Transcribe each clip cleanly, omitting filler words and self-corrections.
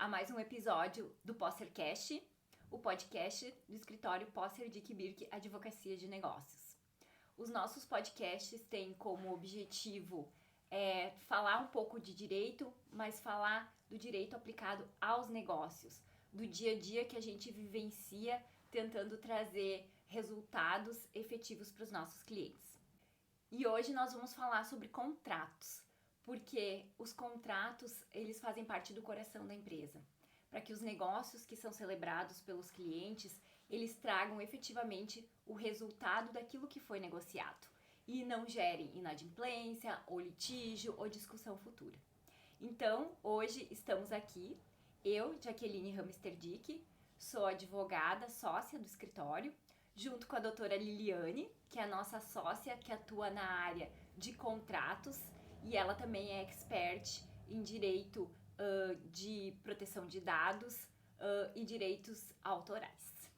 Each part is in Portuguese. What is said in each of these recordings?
a mais um episódio do Possercast, o podcast do escritório Posser Dick Birk Advocacia de Negócios. Os nossos podcasts têm como objetivo falar um pouco de direito, mas falar do direito aplicado aos negócios, do dia a dia que a gente vivencia, tentando trazer resultados efetivos para os nossos clientes. E hoje nós vamos falar sobre contratos, porque os contratos, eles fazem parte do coração da empresa, para que os negócios que são celebrados pelos clientes, eles tragam efetivamente o resultado daquilo que foi negociado e não gerem inadimplência ou litígio ou discussão futura. Então, hoje estamos aqui, eu, Jaqueline Hamster Dick, sou advogada, sócia do escritório, junto com a doutora Liliane, que é a nossa sócia que atua na área de contratos e ela também é expert em direito de proteção de dados e direitos autorais.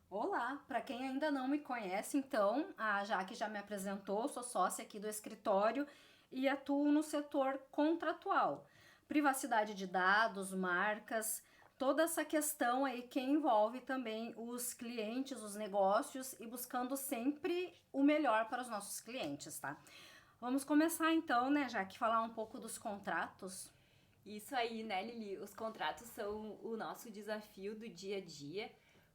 Olá, para quem ainda não me conhece, então, a Jaque já me apresentou, sou sócia aqui do escritório e atuo no setor contratual. Privacidade de dados, marcas, toda essa questão aí que envolve também os clientes, os negócios e buscando sempre o melhor para os nossos clientes, tá? Vamos começar então, né, Jaque, falar um pouco dos contratos. Isso aí, né, Lili? Os contratos são o nosso desafio do dia a dia,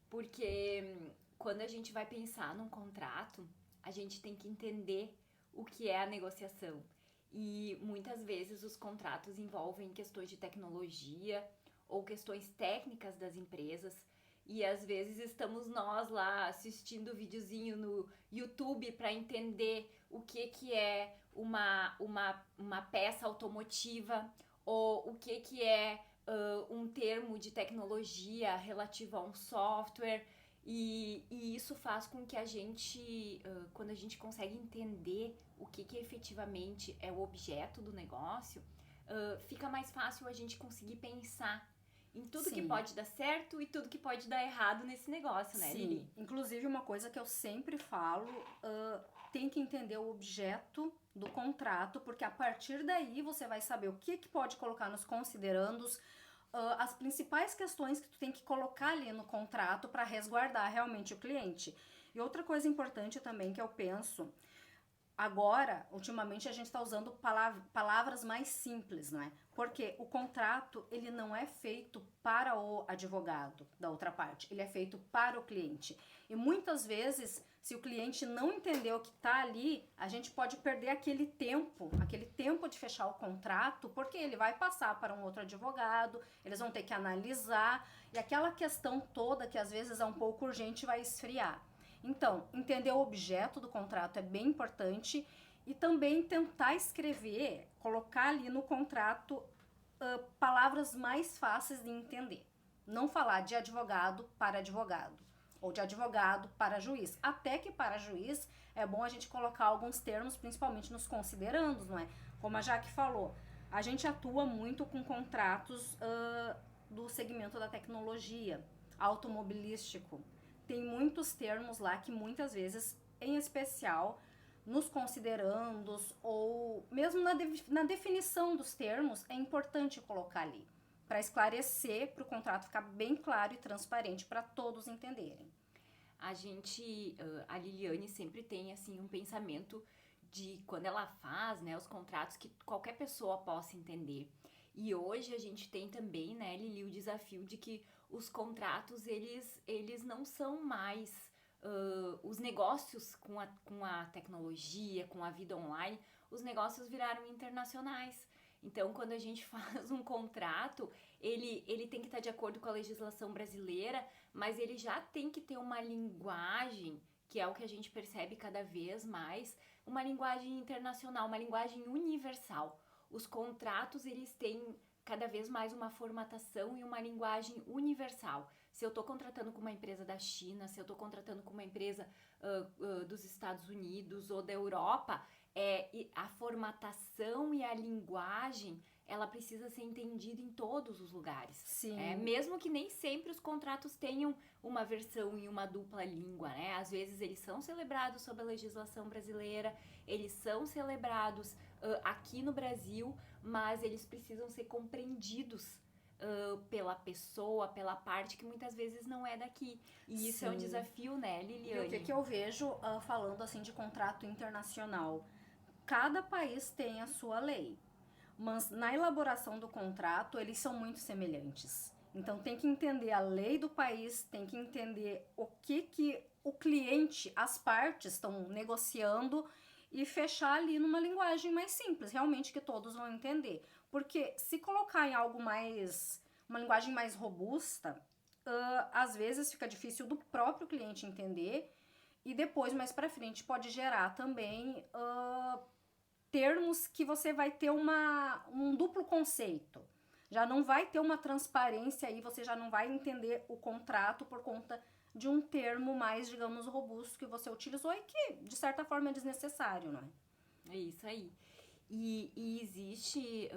porque quando a gente vai pensar num contrato, a gente tem que entender o que é a negociação. E muitas vezes os contratos envolvem questões de tecnologia ou questões técnicas das empresas. E às vezes estamos nós lá assistindo videozinho no YouTube para entender o que é uma peça automotiva ou o que é um termo de tecnologia relativo a um software. E isso faz com que a gente, quando a gente consegue entender o que efetivamente é o objeto do negócio, fica mais fácil a gente conseguir pensar em tudo Sim. que pode dar certo e tudo que pode dar errado nesse negócio, né, Sim. Lili? Inclusive uma coisa que eu sempre falo, tem que entender o objeto do contrato, porque a partir daí você vai saber o que pode colocar nos considerandos, as principais questões que tu tem que colocar ali no contrato para resguardar realmente o cliente. E outra coisa importante também que eu penso, agora, ultimamente, a gente está usando palavras mais simples, não é? Porque o contrato, ele não é feito para o advogado da outra parte, ele é feito para o cliente. E muitas vezes, se o cliente não entender o que está ali, a gente pode perder aquele tempo de fechar o contrato, porque ele vai passar para um outro advogado, eles vão ter que analisar, e aquela questão toda, que às vezes é um pouco urgente, vai esfriar. Então, entender o objeto do contrato é bem importante e também tentar escrever, colocar ali no contrato palavras mais fáceis de entender. Não falar de advogado para advogado ou de advogado para juiz. Até que para juiz é bom a gente colocar alguns termos, principalmente nos considerandos, não é? Como a Jaque falou, a gente atua muito com contratos do segmento da tecnologia, automobilístico. Tem muitos termos lá que muitas vezes, em especial, nos considerandos ou mesmo na definição dos termos, é importante colocar ali, para esclarecer, para o contrato ficar bem claro e transparente para todos entenderem. A Liliane sempre tem assim um pensamento de quando ela faz, né, os contratos que qualquer pessoa possa entender. E hoje a gente tem também, né, Lili, o desafio de que os contratos, eles não são mais os negócios com a tecnologia, com a vida online, os negócios viraram internacionais. Então, quando a gente faz um contrato, ele tem que estar de acordo com a legislação brasileira, mas ele já tem que ter uma linguagem, que é o que a gente percebe cada vez mais, uma linguagem internacional, uma linguagem universal. Os contratos, eles têm cada vez mais uma formatação e uma linguagem universal. Se eu estou contratando com uma empresa da China, se eu estou contratando com uma empresa dos Estados Unidos ou da Europa, a formatação e a linguagem, ela precisa ser entendida em todos os lugares. Sim. Mesmo que nem sempre os contratos tenham uma versão em uma dupla língua, né? Às vezes eles são celebrados sob a legislação brasileira, eles são celebrados aqui no Brasil, mas eles precisam ser compreendidos pela pessoa, pela parte que muitas vezes não é daqui. E isso é um Sim. desafio, né, E Liliane? o que eu vejo falando assim de contrato internacional? Cada país tem a sua lei, mas na elaboração do contrato eles são muito semelhantes. Então tem que entender a lei do país, tem que entender o que o cliente, as partes estão negociando e fechar ali numa linguagem mais simples, realmente que todos vão entender. Porque se colocar em algo mais, uma linguagem mais robusta, às vezes fica difícil do próprio cliente entender e depois, mais pra frente, pode gerar também termos que você vai ter um duplo conceito. Já não vai ter uma transparência aí, você já não vai entender o contrato por conta de um termo mais, digamos, robusto que você utilizou e que, de certa forma, é desnecessário, não é? É isso aí. E existe,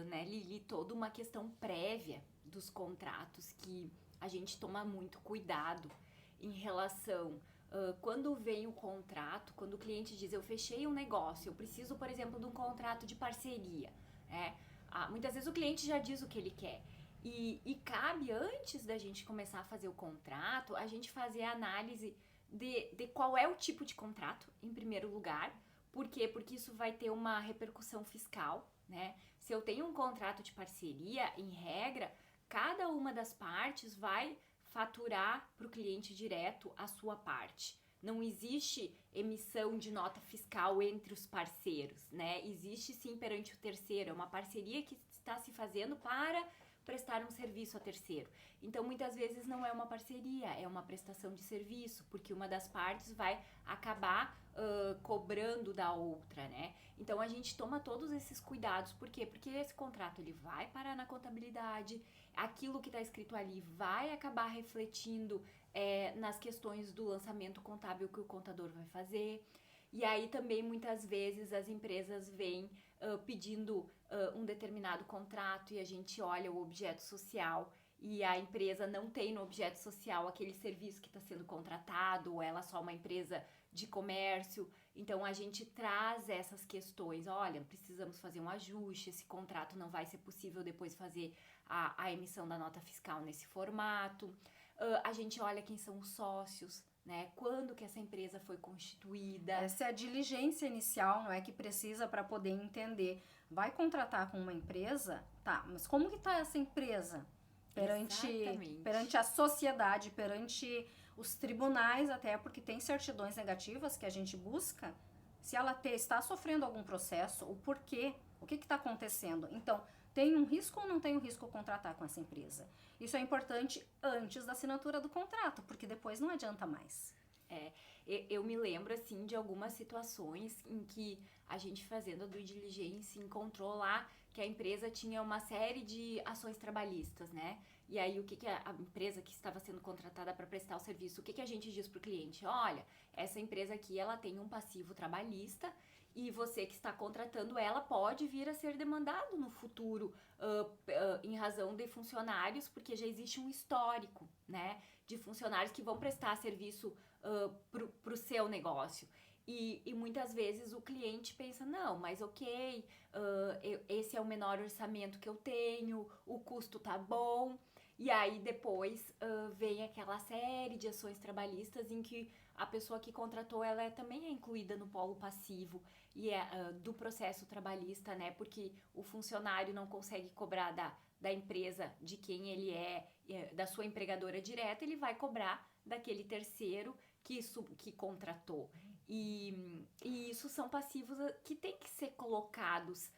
né, Lili, toda uma questão prévia dos contratos que a gente toma muito cuidado em relação. Quando vem o contrato, quando o cliente diz eu fechei um negócio, eu preciso, por exemplo, de um contrato de parceria. Né? Muitas vezes o cliente já diz o que ele quer. E cabe, antes da gente começar a fazer o contrato, a gente fazer a análise de qual é o tipo de contrato, em primeiro lugar. Por quê? Porque isso vai ter uma repercussão fiscal, né? Se eu tenho um contrato de parceria, em regra, cada uma das partes vai faturar para o cliente direto a sua parte. Não existe emissão de nota fiscal entre os parceiros, né? Existe sim perante o terceiro, é uma parceria que está se fazendo para prestar um serviço a terceiro. Então, muitas vezes não é uma parceria, é uma prestação de serviço, porque uma das partes vai acabar cobrando da outra, né? Então, a gente toma todos esses cuidados. Por quê? Porque esse contrato ele vai parar na contabilidade, aquilo que está escrito ali vai acabar refletindo nas questões do lançamento contábil que o contador vai fazer. E aí também muitas vezes as empresas vêm pedindo um determinado contrato e a gente olha o objeto social e a empresa não tem no objeto social aquele serviço que está sendo contratado, ou ela é só uma empresa de comércio. Então a gente traz essas questões, olha, precisamos fazer um ajuste, esse contrato não vai ser possível depois fazer a emissão da nota fiscal nesse formato. A gente olha quem são os sócios, né? Quando que essa empresa foi constituída. Essa é a diligência inicial, não é, que precisa para poder entender. Vai contratar com uma empresa? Tá, mas como que tá essa empresa? Perante a sociedade, perante os tribunais, até porque tem certidões negativas que a gente busca, se ela está sofrendo algum processo, o porquê, o que está acontecendo. Então, tem um risco ou não tem um risco contratar com essa empresa? Isso é importante antes da assinatura do contrato, porque depois não adianta mais. Eu me lembro, assim, de algumas situações em que a gente fazendo a due diligence encontrou lá que a empresa tinha uma série de ações trabalhistas, né? E aí, o que a empresa que estava sendo contratada para prestar o serviço, o que a gente diz pro cliente? Olha, essa empresa aqui, ela tem um passivo trabalhista e você que está contratando ela pode vir a ser demandado no futuro em razão de funcionários, porque já existe um histórico, né? De funcionários que vão prestar serviço pro seu negócio. E muitas vezes o cliente pensa, não, mas ok, esse é o menor orçamento que eu tenho, o custo tá bom. E aí depois vem aquela série de ações trabalhistas em que a pessoa que contratou, ela também é incluída no polo passivo e do processo trabalhista, né? Porque o funcionário não consegue cobrar da empresa de quem ele da sua empregadora direta, ele vai cobrar daquele terceiro que contratou. E isso são passivos que tem que ser colocados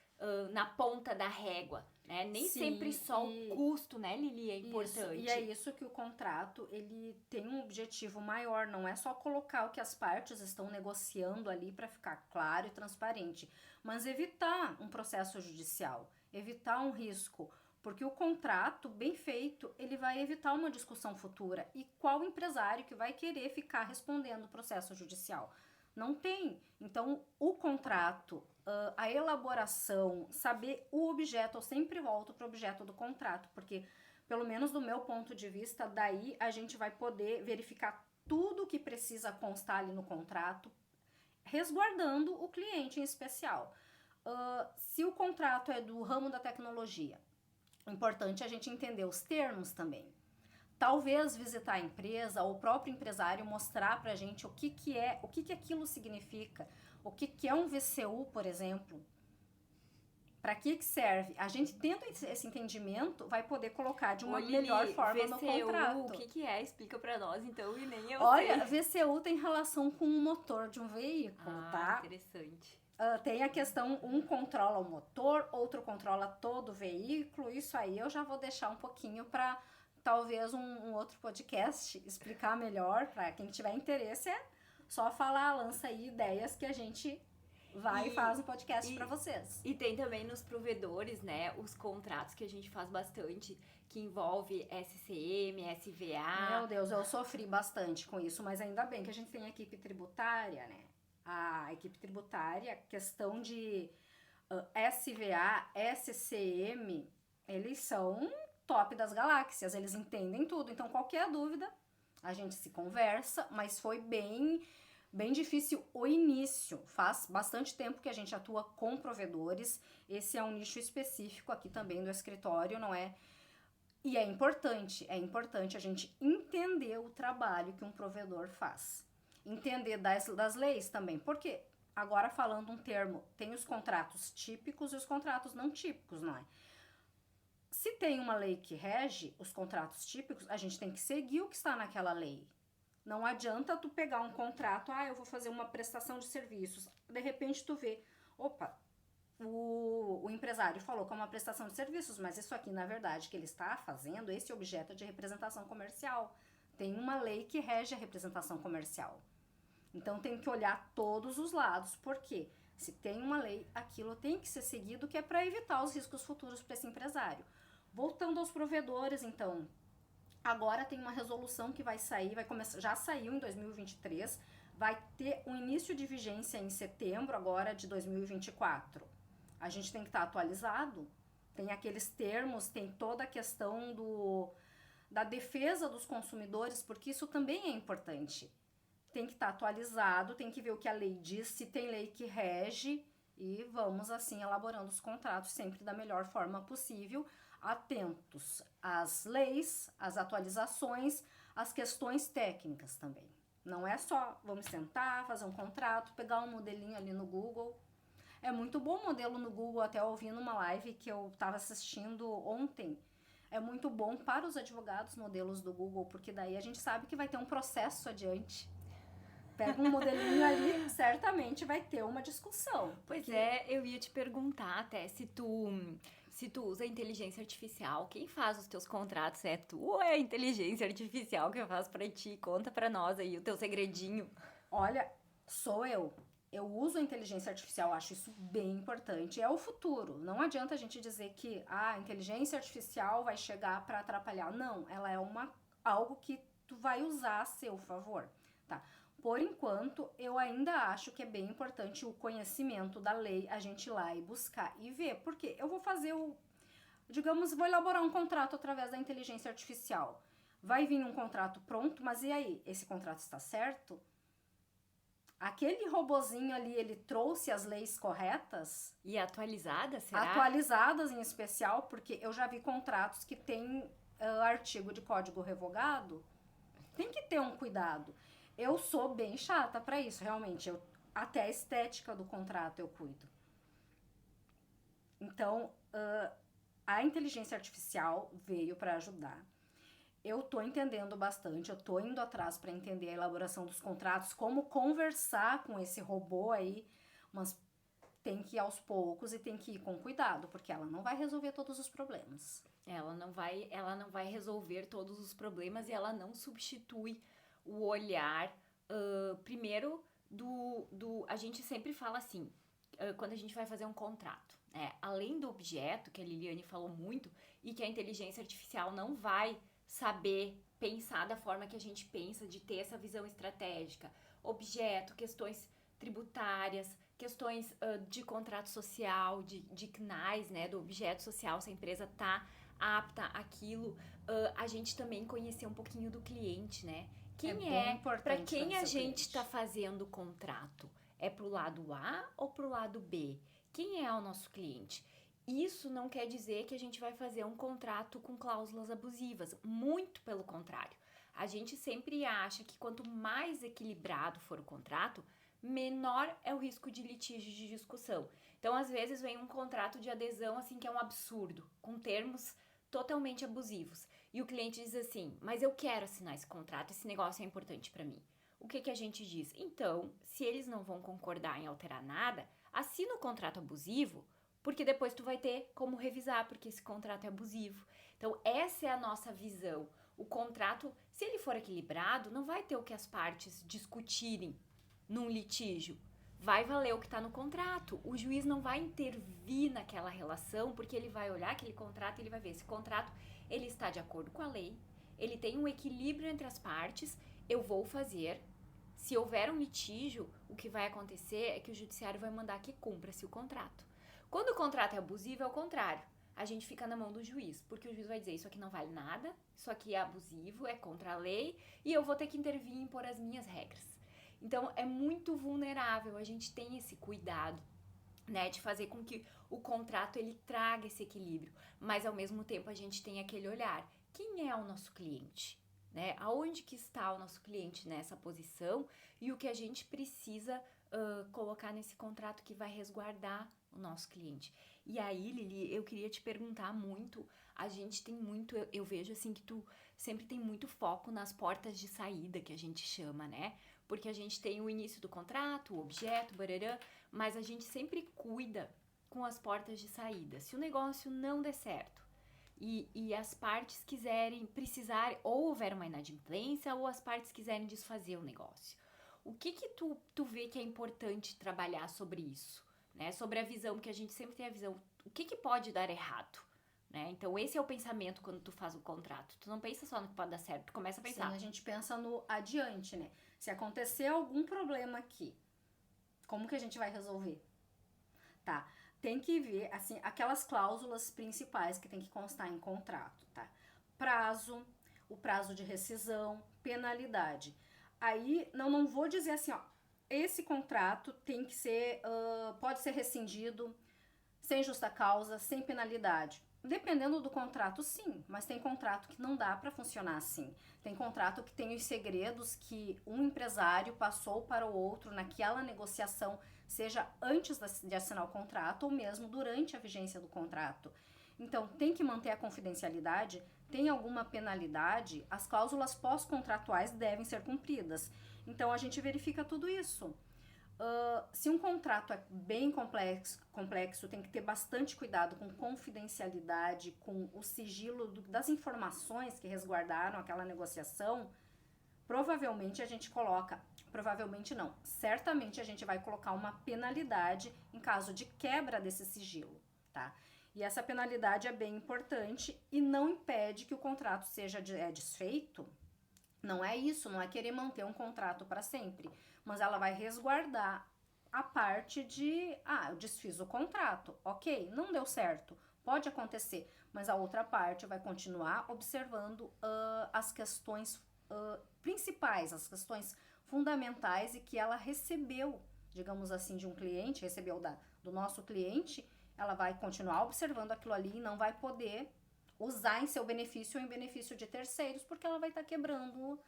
na ponta da régua, né? Nem Sim, sempre só o custo, né, Lili, é importante. E é isso que o contrato, ele tem um objetivo maior, não é só colocar o que as partes estão negociando ali para ficar claro e transparente, mas evitar um processo judicial, evitar um risco, porque o contrato, bem feito, ele vai evitar uma discussão futura. E qual empresário que vai querer ficar respondendo o processo judicial? Não tem. Então, o contrato, a elaboração, saber o objeto, eu sempre volto para o objeto do contrato, porque, pelo menos do meu ponto de vista, daí a gente vai poder verificar tudo que precisa constar ali no contrato, resguardando o cliente em especial. Se o contrato é do ramo da tecnologia, Importante a gente entender os termos também. Talvez visitar a empresa ou o próprio empresário mostrar pra gente o que é, o que aquilo significa, o que é um VCU, por exemplo. Para que serve? A gente tendo esse entendimento, vai poder colocar de uma melhor forma no contrato. O que é? Explica pra nós, então, e nem eu Olha, sei. VCU tem relação com o motor de um veículo, tá? Interessante. Tem a questão, um controla o motor, outro controla todo o veículo. Isso aí eu já vou deixar um pouquinho para talvez um outro podcast explicar melhor. Para quem tiver interesse, é só falar, lança aí ideias que a gente vai e faz um podcast para vocês. E tem também nos provedores, né, os contratos que a gente faz bastante, que envolve SCM, SVA. Meu Deus, eu sofri bastante com isso, mas ainda bem que a gente tem a equipe tributária, né? A equipe tributária, questão de SVA, SCM, eles são top das galáxias, eles entendem tudo. Então, qualquer dúvida, a gente se conversa, mas foi bem difícil o início. Faz bastante tempo que a gente atua com provedores. Esse é um nicho específico aqui também do escritório, não é? E é importante a gente entender o trabalho que um provedor faz. Entender das leis também, porque agora falando um termo, tem os contratos típicos e os contratos não típicos, não é? Se tem uma lei que rege os contratos típicos, a gente tem que seguir o que está naquela lei. Não adianta tu pegar um contrato, eu vou fazer uma prestação de serviços, de repente tu vê, opa, o empresário falou que é uma prestação de serviços, mas isso aqui, na verdade, que ele está fazendo, esse objeto é de representação comercial. Tem uma lei que rege a representação comercial. Então tem que olhar todos os lados, porque se tem uma lei, aquilo tem que ser seguido, que é para evitar os riscos futuros para esse empresário. Voltando aos provedores, então, agora tem uma resolução que vai sair, vai começar, já saiu em 2023, vai ter um início de vigência em setembro agora de 2024. A gente tem que estar atualizado, tem aqueles termos, tem toda a questão da defesa dos consumidores, porque isso também é importante. Tem que estar atualizado, tem que ver o que a lei diz, se tem lei que rege, e vamos assim elaborando os contratos sempre da melhor forma possível, atentos às leis, às atualizações, às questões técnicas também. Não é só vamos sentar, fazer um contrato, pegar um modelinho ali no Google. É muito bom o modelo no Google, até ouvindo uma live que eu estava assistindo ontem. É muito bom para os advogados modelos do Google, porque daí a gente sabe que vai ter um processo adiante. Pega um modelinho ali, certamente vai ter uma discussão. Pois é, eu ia te perguntar até se tu usa inteligência artificial. Quem faz os teus contratos é tu ou é a inteligência artificial que faz pra ti? Conta pra nós aí o teu segredinho. Olha, sou eu. Eu uso a inteligência artificial, acho isso bem importante. É o futuro. Não adianta a gente dizer que a inteligência artificial vai chegar para atrapalhar. Não, ela é algo que tu vai usar a seu favor, tá? Por enquanto, eu ainda acho que é bem importante o conhecimento da lei, a gente ir lá e buscar e ver. Porque eu vou fazer vou elaborar um contrato através da inteligência artificial. Vai vir um contrato pronto, mas e aí? Esse contrato está certo? Aquele robozinho ali, ele trouxe as leis corretas? E atualizadas, será? Atualizadas em especial, porque eu já vi contratos que tem artigo de código revogado. Tem que ter um cuidado. Eu sou bem chata pra isso, realmente. Até a estética do contrato eu cuido. Então, a inteligência artificial veio para ajudar. Eu tô entendendo bastante, eu tô indo atrás para entender a elaboração dos contratos, como conversar com esse robô aí, mas tem que ir aos poucos e tem que ir com cuidado, porque ela não vai resolver todos os problemas. Ela não vai resolver todos os problemas e ela não substitui o olhar, primeiro, a gente sempre fala assim, quando a gente vai fazer um contrato, além do objeto, que a Liliane falou muito, e que a inteligência artificial não vai saber pensar da forma que a gente pensa, de ter essa visão estratégica, objeto, questões tributárias, questões de contrato social, de CNAES, né, do objeto social, se a empresa tá apta àquilo, a gente também conhecer um pouquinho do cliente, né? Para quem a gente está fazendo o contrato? É pro lado A ou pro lado B? Quem é o nosso cliente? Isso não quer dizer que a gente vai fazer um contrato com cláusulas abusivas, muito pelo contrário. A gente sempre acha que quanto mais equilibrado for o contrato, menor é o risco de litígio de discussão. Então, às vezes, vem um contrato de adesão assim que é um absurdo, com termos totalmente abusivos. E o cliente diz assim, mas eu quero assinar esse contrato, esse negócio é importante para mim. O que a gente diz? Então, se eles não vão concordar em alterar nada, assina o contrato abusivo, porque depois tu vai ter como revisar, porque esse contrato é abusivo. Então, essa é a nossa visão. O contrato, se ele for equilibrado, não vai ter o que as partes discutirem num litígio. Vai valer o que está no contrato. O juiz não vai intervir naquela relação, porque ele vai olhar aquele contrato e ele vai ver esse contrato, ele está de acordo com a lei, ele tem um equilíbrio entre as partes, eu vou fazer. Se houver um litígio, o que vai acontecer é que o judiciário vai mandar que cumpra-se o contrato. Quando o contrato é abusivo, é o contrário. A gente fica na mão do juiz, porque o juiz vai dizer, isso aqui não vale nada, isso aqui é abusivo, é contra a lei, e eu vou ter que intervir e impor as minhas regras. Então, é muito vulnerável, a gente tem esse cuidado, né, de fazer com que o contrato ele traga esse equilíbrio, mas ao mesmo tempo a gente tem aquele olhar, quem é o nosso cliente? Né? Aonde que está o nosso cliente nessa posição e o que a gente precisa colocar nesse contrato que vai resguardar o nosso cliente. E aí, Lili, eu queria te perguntar muito, a gente tem muito, eu vejo assim que tu sempre tem muito foco nas portas de saída, que a gente chama, né? Porque a gente tem o início do contrato, o objeto, barará, mas a gente sempre cuida com as portas de saída. Se o negócio não der certo, e as partes precisarem, ou houver uma inadimplência, ou as partes quiserem desfazer o negócio. O que tu vê que é importante trabalhar sobre isso? Né? Sobre a visão, que a gente sempre tem a visão, o que pode dar errado? Né? Então, esse é o pensamento quando tu faz o contrato. Tu não pensa só no que pode dar certo, tu começa a pensar. Sim, a gente pensa no adiante, né? Se acontecer algum problema aqui, como que a gente vai resolver? Tá, tem que ver, assim, aquelas cláusulas principais que tem que constar em contrato, tá? Prazo, o prazo de rescisão, penalidade. Aí, não vou dizer assim, ó, esse contrato tem que ser, pode ser rescindido sem justa causa, sem penalidade. Dependendo do contrato, sim, mas tem contrato que não dá para funcionar assim. Tem contrato que tem os segredos que um empresário passou para o outro naquela negociação, seja antes de assinar o contrato ou mesmo durante a vigência do contrato. Então, tem que manter a confidencialidade, tem alguma penalidade, as cláusulas pós-contratuais devem ser cumpridas. Então, a gente verifica tudo isso. Se um contrato é bem complexo, tem que ter bastante cuidado com confidencialidade, com o sigilo das informações que resguardaram aquela negociação. Provavelmente a gente coloca, provavelmente não, certamente a gente vai colocar uma penalidade em caso de quebra desse sigilo, tá? E essa penalidade é bem importante e não impede que o contrato seja desfeito. Não é isso, não é querer manter um contrato para sempre, mas ela vai resguardar a parte de, eu desfiz o contrato, ok, não deu certo, pode acontecer, mas a outra parte vai continuar observando as questões principais, as questões fundamentais e que ela recebeu, digamos assim, de um cliente, recebeu do nosso cliente, ela vai continuar observando aquilo ali e não vai poder usar em seu benefício ou em benefício de terceiros, porque ela vai estar quebrando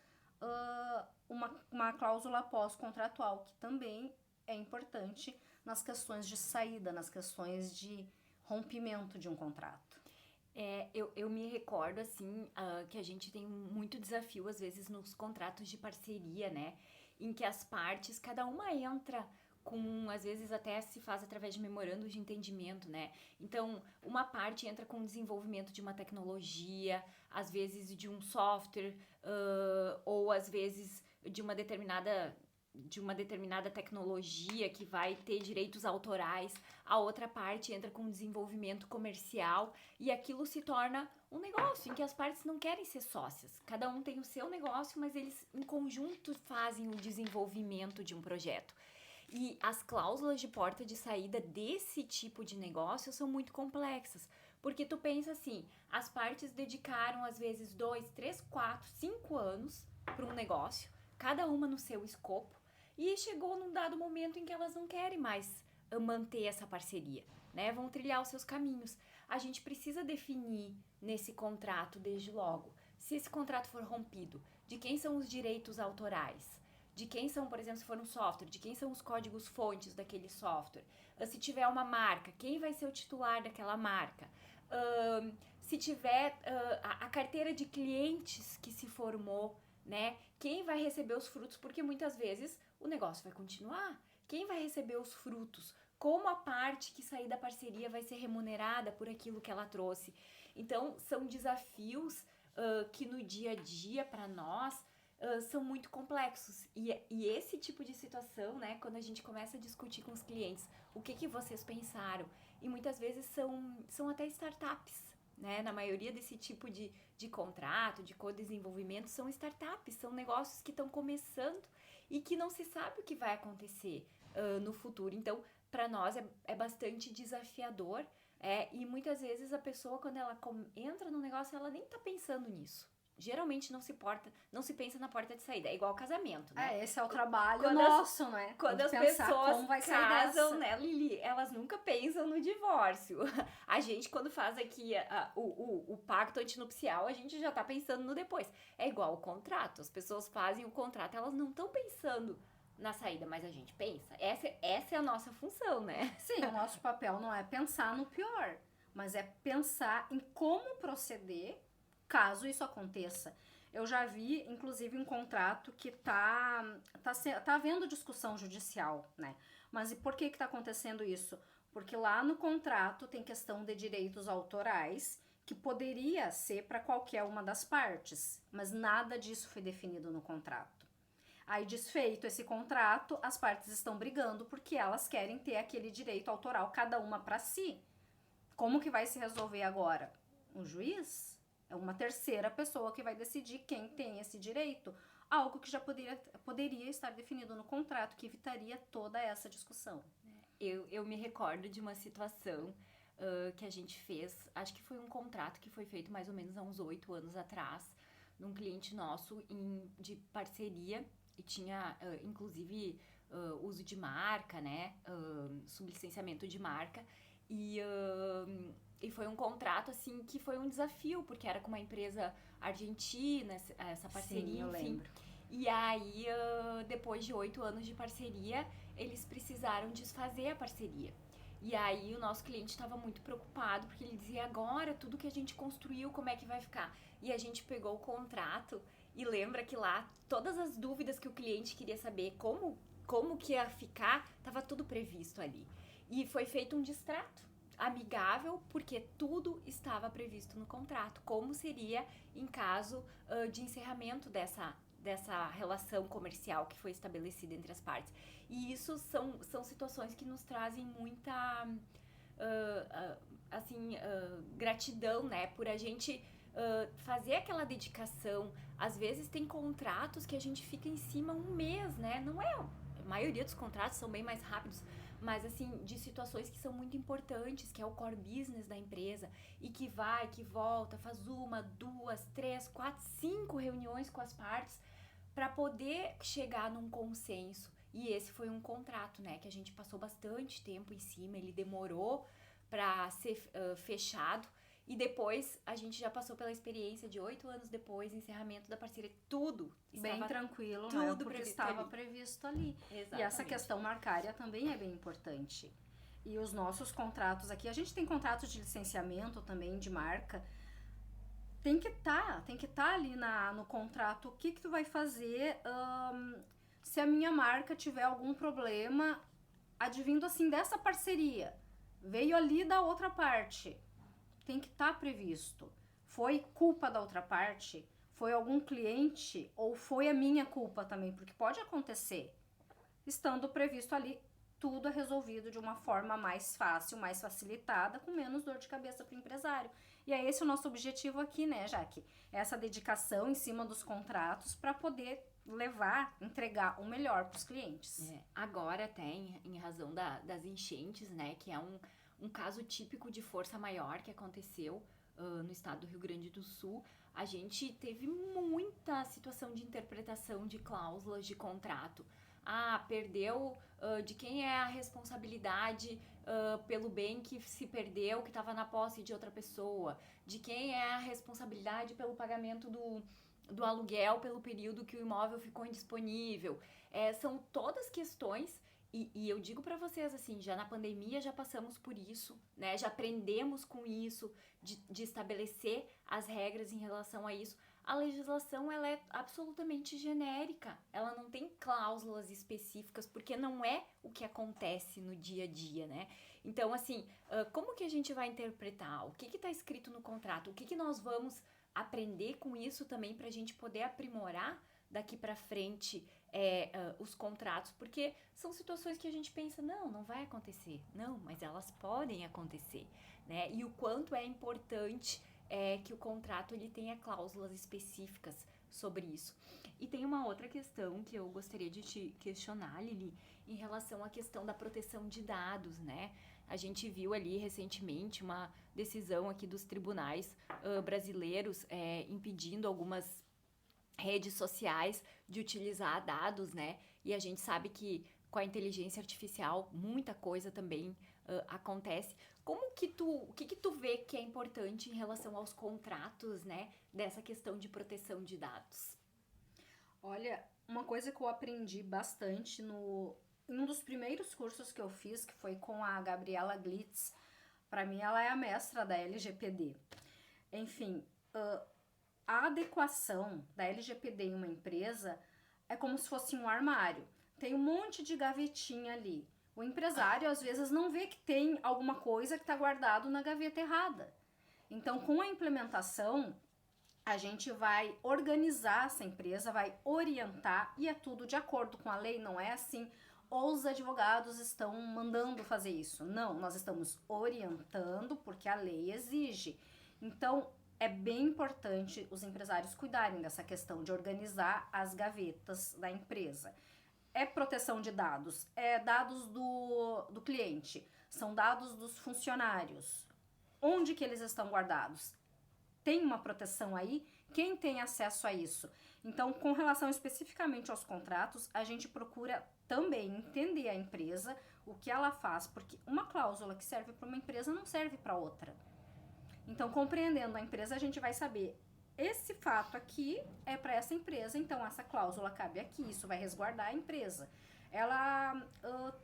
uma cláusula pós-contratual, que também é importante nas questões de saída, nas questões de rompimento de um contrato. Eu me recordo, assim, que a gente tem muito desafio, às vezes, nos contratos de parceria, né? Em que as partes, cada uma entra com, às vezes, até se faz através de memorandos de entendimento, né? Então, uma parte entra com o desenvolvimento de uma tecnologia, às vezes de um software, ou às vezes de uma determinada tecnologia que vai ter direitos autorais, a outra parte entra com desenvolvimento comercial e aquilo se torna um negócio em que as partes não querem ser sócias. Cada um tem o seu negócio, mas eles em conjunto fazem o desenvolvimento de um projeto. E as cláusulas de porta de saída desse tipo de negócio são muito complexas, porque tu pensa assim, as partes dedicaram às vezes 2, 3, 4, 5 anos para um negócio, cada uma no seu escopo, e chegou num dado momento em que elas não querem mais manter essa parceria, né? Vão trilhar os seus caminhos. A gente precisa definir nesse contrato desde logo. Se esse contrato for rompido, de quem são os direitos autorais? De quem são, por exemplo, se for um software, de quem são os códigos fontes daquele software? Se tiver uma marca, quem vai ser o titular daquela marca? Se tiver a carteira de clientes que se formou, né? Quem vai receber os frutos? Porque muitas vezes o negócio vai continuar. Quem vai receber os frutos? Como a parte que sair da parceria vai ser remunerada por aquilo que ela trouxe? Então, são desafios que no dia a dia, para nós, são muito complexos. E esse tipo de situação, né, quando a gente começa a discutir com os clientes, o que vocês pensaram? E muitas vezes são até startups, né? Na maioria desse tipo de contrato, de co-desenvolvimento, são startups, são negócios que estão começando e que não se sabe o que vai acontecer no futuro. Então, para nós é bastante desafiador, e muitas vezes a pessoa, quando ela entra no negócio, ela nem tá pensando nisso. Geralmente não se pensa na porta de saída. É igual casamento, né? Esse é o trabalho nosso, né? Quando as pessoas casam, né, Lili, elas nunca pensam no divórcio. A gente, quando faz aqui o pacto antinupcial, a gente já tá pensando no depois. É igual o contrato. As pessoas fazem o contrato, elas não estão pensando na saída, mas a gente pensa. Essa é a nossa função, né? Sim, o nosso papel não é pensar no pior, mas é pensar em como proceder caso isso aconteça. Eu já vi, inclusive, um contrato que tá havendo discussão judicial, né? Mas e por que tá acontecendo isso? Porque lá no contrato tem questão de direitos autorais que poderia ser para qualquer uma das partes, mas nada disso foi definido no contrato. Aí, desfeito esse contrato, as partes estão brigando porque elas querem ter aquele direito autoral, cada uma para si. Como que vai se resolver agora? Um juiz? É uma terceira pessoa que vai decidir quem tem esse direito. Algo que já poderia estar definido no contrato, que evitaria toda essa discussão. Eu me recordo de uma situação que a gente fez, acho que foi um contrato que foi feito mais ou menos há uns 8 anos atrás, num cliente nosso de parceria, e tinha, inclusive, uso de marca, né? Sublicenciamento de marca. E foi um contrato, assim, que foi um desafio, porque era com uma empresa argentina, essa parceria, Sim, eu enfim. lembro. E aí, depois de 8 anos de parceria, eles precisaram desfazer a parceria. E aí, o nosso cliente estava muito preocupado, porque ele dizia, agora, tudo que a gente construiu, como é que vai ficar? E a gente pegou o contrato e lembra que lá, todas as dúvidas que o cliente queria saber, como que ia ficar, estava tudo previsto ali. E foi feito um distrato amigável, porque tudo estava previsto no contrato, como seria em caso de encerramento dessa relação comercial que foi estabelecida entre as partes. E isso são situações que nos trazem muita gratidão, né, por a gente fazer aquela dedicação. Às vezes tem contratos que a gente fica em cima um mês, né, não é... A maioria dos contratos são bem mais rápidos, mas assim, de situações que são muito importantes, que é o core business da empresa, e que vai, que volta, faz 1, 2, 3, 4, 5 reuniões com as partes para poder chegar num consenso. E esse foi um contrato, né, que a gente passou bastante tempo em cima, ele demorou para ser fechado, e depois a gente já passou pela experiência de 8 anos depois, encerramento da parceria, tudo bem tranquilo, tudo, né? Porque estava previsto ali. Exatamente. E essa questão marcária também é bem importante. E os nossos contratos aqui, a gente tem contratos de licenciamento também de marca. Tem que tá ali no contrato o que tu vai fazer se a minha marca tiver algum problema advindo assim dessa parceria. Veio ali da outra parte. Tem que estar previsto. Foi culpa da outra parte? Foi algum cliente? Ou foi a minha culpa também? Porque pode acontecer. Estando previsto ali, tudo é resolvido de uma forma mais fácil, mais facilitada, com menos dor de cabeça para o empresário. E é esse o nosso objetivo aqui, né, Jaque? Essa dedicação em cima dos contratos para poder entregar o melhor para os clientes. Agora até em razão das enchentes, né, que é um caso típico de força maior que aconteceu no estado do Rio Grande do Sul, a gente teve muita situação de interpretação de cláusulas de contrato. Perdeu, de quem é a responsabilidade pelo bem que se perdeu, que estava na posse de outra pessoa, de quem é a responsabilidade pelo pagamento do aluguel pelo período que o imóvel ficou indisponível. São todas questões. E eu digo para vocês assim, já na pandemia já passamos por isso, né? Já aprendemos com isso, de estabelecer as regras em relação a isso. A legislação, ela é absolutamente genérica, ela não tem cláusulas específicas, porque não é o que acontece no dia a dia, né? Então, assim, como que a gente vai interpretar? O que está escrito no contrato? O que nós vamos aprender com isso também para a gente poder aprimorar daqui para frente os contratos? Porque são situações que a gente pensa, não vai acontecer. Não, mas elas podem acontecer, né? E o quanto é importante que o contrato ele tenha cláusulas específicas sobre isso. E tem uma outra questão que eu gostaria de te questionar, Lili, em relação à questão da proteção de dados, né? A gente viu ali recentemente uma decisão aqui dos tribunais brasileiros impedindo algumas redes sociais de utilizar dados, né? E a gente sabe que com a inteligência artificial muita coisa também acontece. O que tu vê que é importante em relação aos contratos, né? Dessa questão de proteção de dados? Olha, uma coisa que eu aprendi bastante em um dos primeiros cursos que eu fiz, que foi com a Gabriela Glitz. Para mim, ela é a mestra da LGPD. Enfim, a adequação da LGPD em uma empresa é como se fosse um armário. Tem um monte de gavetinha ali. O empresário, às vezes, não vê que tem alguma coisa que está guardado na gaveta errada. Então, com a implementação, a gente vai organizar essa empresa, vai orientar, e é tudo de acordo com a lei, não é assim, ou os advogados estão mandando fazer isso. Não, nós estamos orientando porque a lei exige. Então, é bem importante os empresários cuidarem dessa questão de organizar as gavetas da empresa. É proteção de dados, é dados do cliente, são dados dos funcionários. Onde que eles estão guardados? Tem uma proteção aí? Quem tem acesso a isso? Então, com relação especificamente aos contratos, a gente procura também entender a empresa, o que ela faz, porque uma cláusula que serve para uma empresa não serve para outra. Então, compreendendo a empresa, a gente vai saber, esse fato aqui é para essa empresa, então essa cláusula cabe aqui, isso vai resguardar a empresa. Ela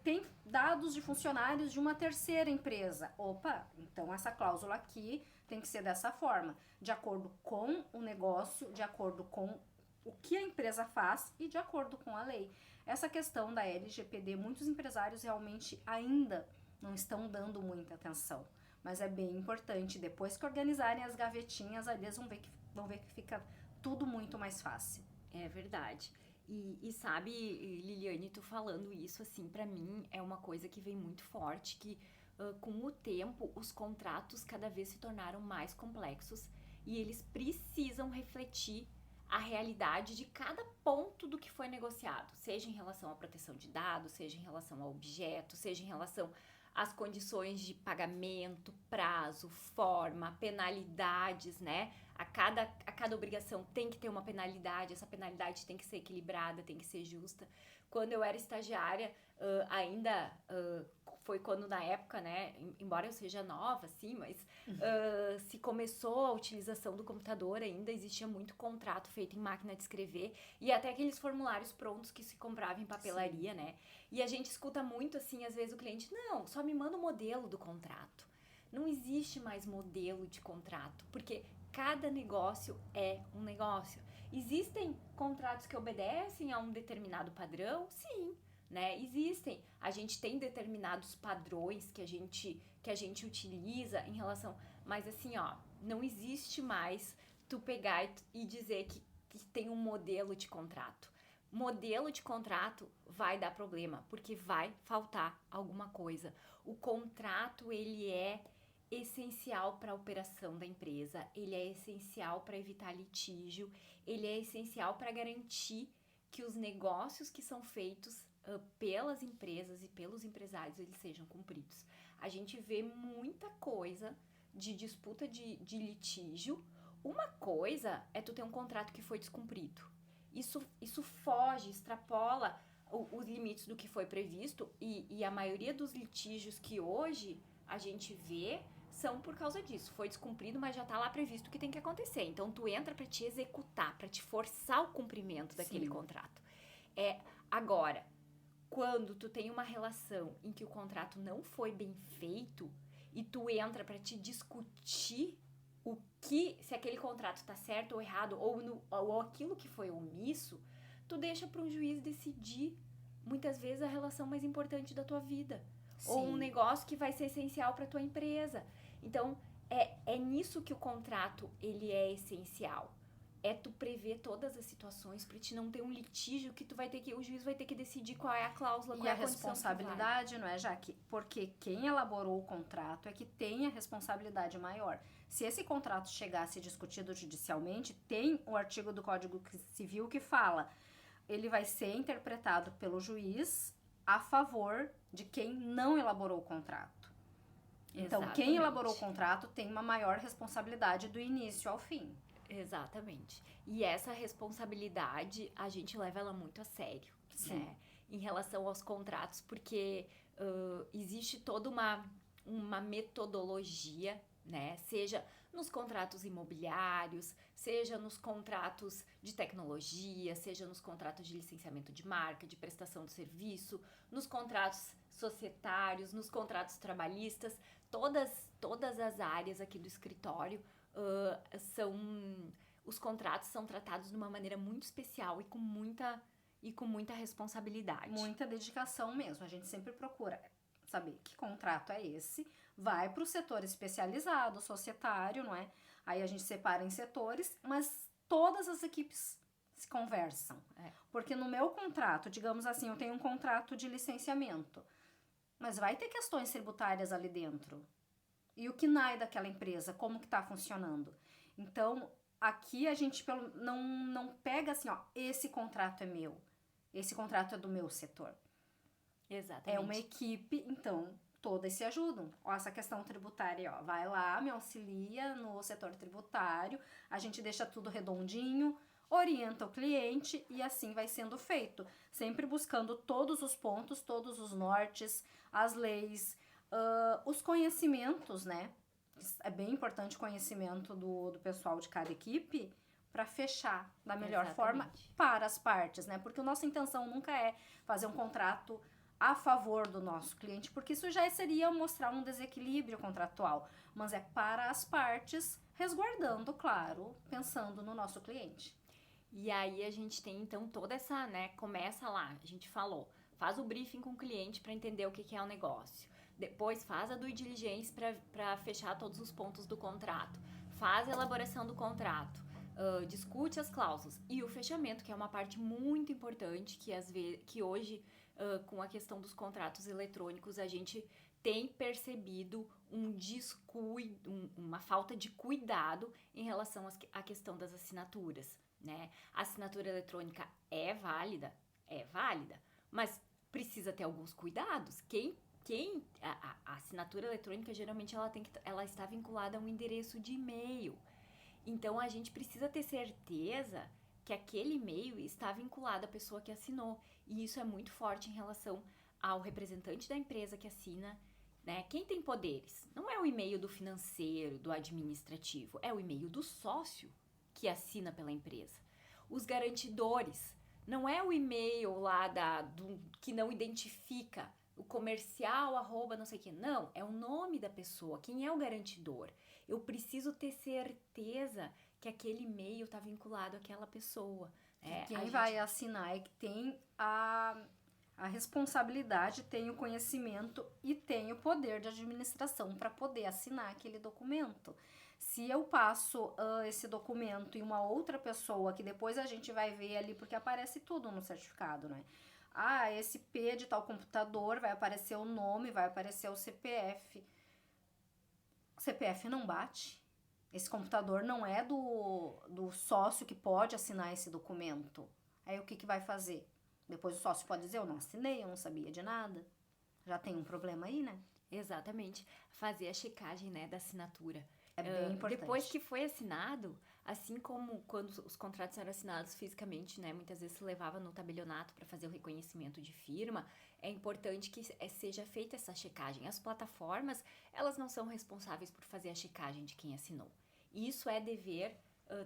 tem dados de funcionários de uma terceira empresa. Opa, então essa cláusula aqui tem que ser dessa forma, de acordo com o negócio, de acordo com o que a empresa faz e de acordo com a lei. Essa questão da LGPD, muitos empresários realmente ainda não estão dando muita atenção. Mas é bem importante, depois que organizarem as gavetinhas, eles vão ver que fica tudo muito mais fácil. É verdade. E sabe, Liliane, tu falando isso, assim, pra mim é uma coisa que vem muito forte, que com o tempo os contratos cada vez se tornaram mais complexos e eles precisam refletir a realidade de cada ponto do que foi negociado, seja em relação à proteção de dados, seja em relação ao objeto, seja em relação às condições de pagamento, prazo, forma, penalidades, né? A cada obrigação tem que ter uma penalidade, essa penalidade tem que ser equilibrada, tem que ser justa. Quando eu era estagiária, foi quando na época, né, embora eu seja nova, assim, mas se começou a utilização do computador ainda, existia muito contrato feito em máquina de escrever e até aqueles formulários prontos que se comprava em papelaria, sim, né? E a gente escuta muito, assim, às vezes o cliente, não, só me manda o modelo do contrato. Não existe mais modelo de contrato, porque cada negócio é um negócio. Existem contratos que obedecem a um determinado padrão? Sim, né? Existem. A gente tem determinados padrões que a gente utiliza em relação... Mas assim, ó, não existe mais tu pegar e dizer que tem um modelo de contrato. Modelo de contrato vai dar problema, porque vai faltar alguma coisa. O contrato, ele é essencial para a operação da empresa, ele é essencial para evitar litígio, ele é essencial para garantir que os negócios que são feitos pelas empresas e pelos empresários, eles sejam cumpridos. A gente vê muita coisa de disputa de litígio. Uma coisa é tu ter um contrato que foi descumprido. Isso foge, extrapola os limites do que foi previsto, e a maioria dos litígios que hoje a gente vê são por causa disso. Foi descumprido, mas já tá lá previsto o que tem que acontecer. Então, tu entra pra te executar, pra te forçar o cumprimento daquele contrato. Agora, quando tu tem uma relação em que o contrato não foi bem feito e tu entra pra te discutir se aquele contrato tá certo ou errado, ou aquilo que foi omisso, tu deixa para um juiz decidir, muitas vezes, a relação mais importante da tua vida. Sim. Ou um negócio que vai ser essencial para tua empresa. Então, é nisso que o contrato, ele é essencial. É tu prever todas as situações para te não ter um litígio que o juiz vai ter que decidir qual é a cláusula, qual é a condição que responsabilidade, não é, Jaque? Porque quem elaborou o contrato é que tem a responsabilidade maior. Se esse contrato chegar a ser discutido judicialmente, tem o artigo do Código Civil que fala, ele vai ser interpretado pelo juiz a favor de quem não elaborou o contrato. Então, quem elaborou o contrato tem uma maior responsabilidade do início ao fim. Exatamente. E essa responsabilidade, a gente leva ela muito a sério, né? Em relação aos contratos, porque existe toda uma metodologia, né? Seja nos contratos imobiliários, seja nos contratos de tecnologia, seja nos contratos de licenciamento de marca, de prestação de serviço, nos contratos societários, nos contratos trabalhistas, todas as áreas aqui do escritório, os contratos são tratados de uma maneira muito especial e com muita responsabilidade. Muita dedicação mesmo. A gente sempre procura saber que contrato é esse, vai para o setor especializado, societário, não é? Aí a gente separa em setores, mas todas as equipes se conversam. Porque no meu contrato, digamos assim, eu tenho um contrato de licenciamento, mas vai ter questões tributárias ali dentro. E o KNAI daquela empresa, como que tá funcionando? Então, aqui a gente não pega assim, ó, esse contrato é meu, esse contrato é do meu setor. Exatamente. É uma equipe, então, todas se ajudam. Ó, essa questão tributária, ó, vai lá, me auxilia no setor tributário, a gente deixa tudo redondinho, orienta o cliente e assim vai sendo feito. Sempre buscando todos os pontos, todos os nortes, as leis, os conhecimentos, né? É bem importante o conhecimento do pessoal de cada equipe para fechar da melhor forma para as partes, né? Porque a nossa intenção nunca é fazer um contrato a favor do nosso cliente, porque isso já seria mostrar um desequilíbrio contratual, mas é para as partes, resguardando, claro, pensando no nosso cliente. E aí a gente tem então toda essa, né, começa lá, a gente falou, faz o briefing com o cliente para entender o que é o negócio. Depois faz a due diligence para fechar todos os pontos do contrato. Faz a elaboração do contrato. Discute as cláusulas. E o fechamento, que é uma parte muito importante, que hoje, com a questão dos contratos eletrônicos, a gente tem percebido um descuido, uma falta de cuidado em relação à questão das assinaturas, né? A assinatura eletrônica é válida, mas precisa ter alguns cuidados. A assinatura eletrônica, geralmente, ela está vinculada a um endereço de e-mail. Então, a gente precisa ter certeza que aquele e-mail está vinculado à pessoa que assinou. E isso é muito forte em relação ao representante da empresa que assina, né? Quem tem poderes? Não é o e-mail do financeiro, do administrativo, é o e-mail do sócio que assina pela empresa. Os garantidores, não é o e-mail lá que não identifica o comercial, @ não sei o que. Não, é o nome da pessoa. Quem é o garantidor? Eu preciso ter certeza que aquele e-mail está vinculado àquela pessoa. Quem vai assinar é que tem a responsabilidade, tem o conhecimento e tem o poder de administração para poder assinar aquele documento. Se eu passo esse documento em uma outra pessoa, que depois a gente vai ver ali, porque aparece tudo no certificado, né? Esse P de tal computador, vai aparecer o nome, vai aparecer o CPF. O CPF não bate. Esse computador não é do sócio que pode assinar esse documento. Aí o que vai fazer? Depois o sócio pode dizer, eu não assinei, eu não sabia de nada. Já tem um problema aí, né? Exatamente. Fazer a checagem, né, da assinatura. É bem importante. Depois que foi assinado, assim como quando os contratos eram assinados fisicamente, né, muitas vezes se levava no tabelionato para fazer o reconhecimento de firma, é importante que seja feita essa checagem. As plataformas, elas não são responsáveis por fazer a checagem de quem assinou. Isso é dever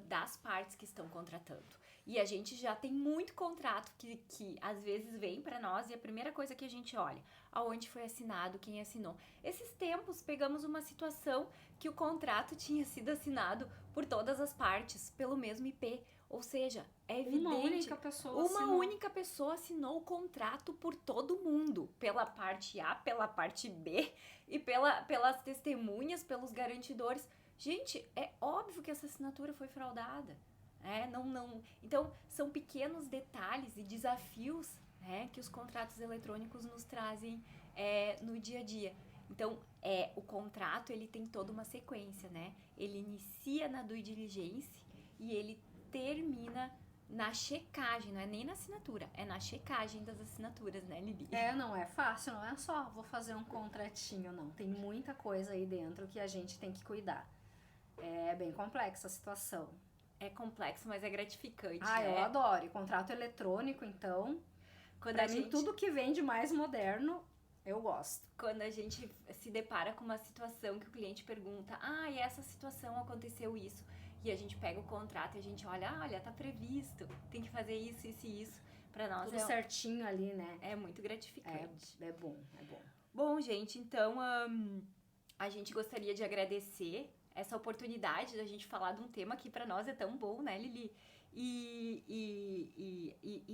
das partes que estão contratando. E a gente já tem muito contrato que às vezes vem para nós e a primeira coisa que a gente olha, aonde foi assinado, quem assinou. Esses tempos pegamos uma situação que o contrato tinha sido assinado por todas as partes, pelo mesmo IP. Ou seja, é evidente, uma única pessoa assinou o contrato por todo mundo, pela parte A, pela parte B e pelas testemunhas, pelos garantidores. Gente, é óbvio que essa assinatura foi fraudada. Então, são pequenos detalhes e desafios, né, que os contratos eletrônicos nos trazem no dia a dia. Então, o contrato, ele tem toda uma sequência, né? Ele inicia na due diligence e ele termina na checagem, não é nem na assinatura, é na checagem das assinaturas, né, Lili? Não é fácil, não é só vou fazer um contratinho, não. Tem muita coisa aí dentro que a gente tem que cuidar. É bem complexa a situação. É complexo, mas é gratificante. Eu adoro. E contrato eletrônico, então, pra mim, tudo que vem de mais moderno, eu gosto. Quando a gente se depara com uma situação que o cliente pergunta, e essa situação aconteceu isso, e a gente pega o contrato e a gente olha, tá previsto, tem que fazer isso, isso e isso. Pra nós tudo certinho ali, né? É muito gratificante. É bom, é bom. Bom, gente, então, a gente gostaria de agradecer essa oportunidade da gente falar de um tema que pra nós é tão bom, né, Lili? E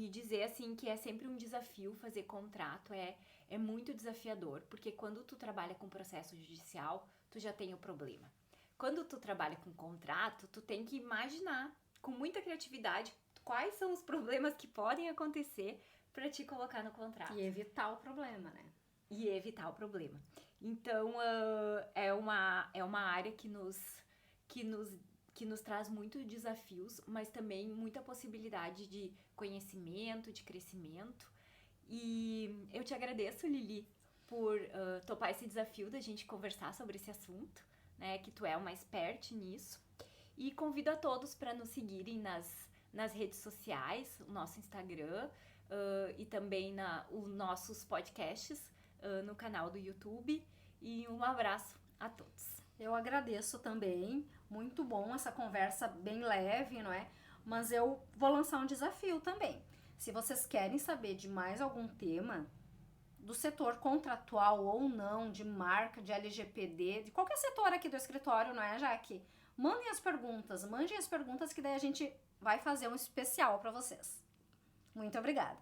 dizer, assim, que é sempre um desafio fazer contrato, é muito desafiador, porque quando tu trabalha com processo judicial, tu já tem o problema. Quando tu trabalha com contrato, tu tem que imaginar, com muita criatividade, quais são os problemas que podem acontecer pra te colocar no contrato. E evitar o problema, né? Então, é uma área que nos traz muitos desafios, mas também muita possibilidade de conhecimento, de crescimento. E eu te agradeço, Lili, por topar esse desafio da gente conversar sobre esse assunto, né, que tu é uma expert nisso. E convido a todos para nos seguirem nas redes sociais, o nosso Instagram e também os nossos podcasts no canal do YouTube. E um abraço a todos. Eu agradeço também, muito bom essa conversa bem leve, não é? Mas eu vou lançar um desafio também. Se vocês querem saber de mais algum tema do setor contratual ou não, de marca, de LGPD, de qualquer setor aqui do escritório, não é, Jaque? Mandem as perguntas que daí a gente vai fazer um especial para vocês. Muito obrigada!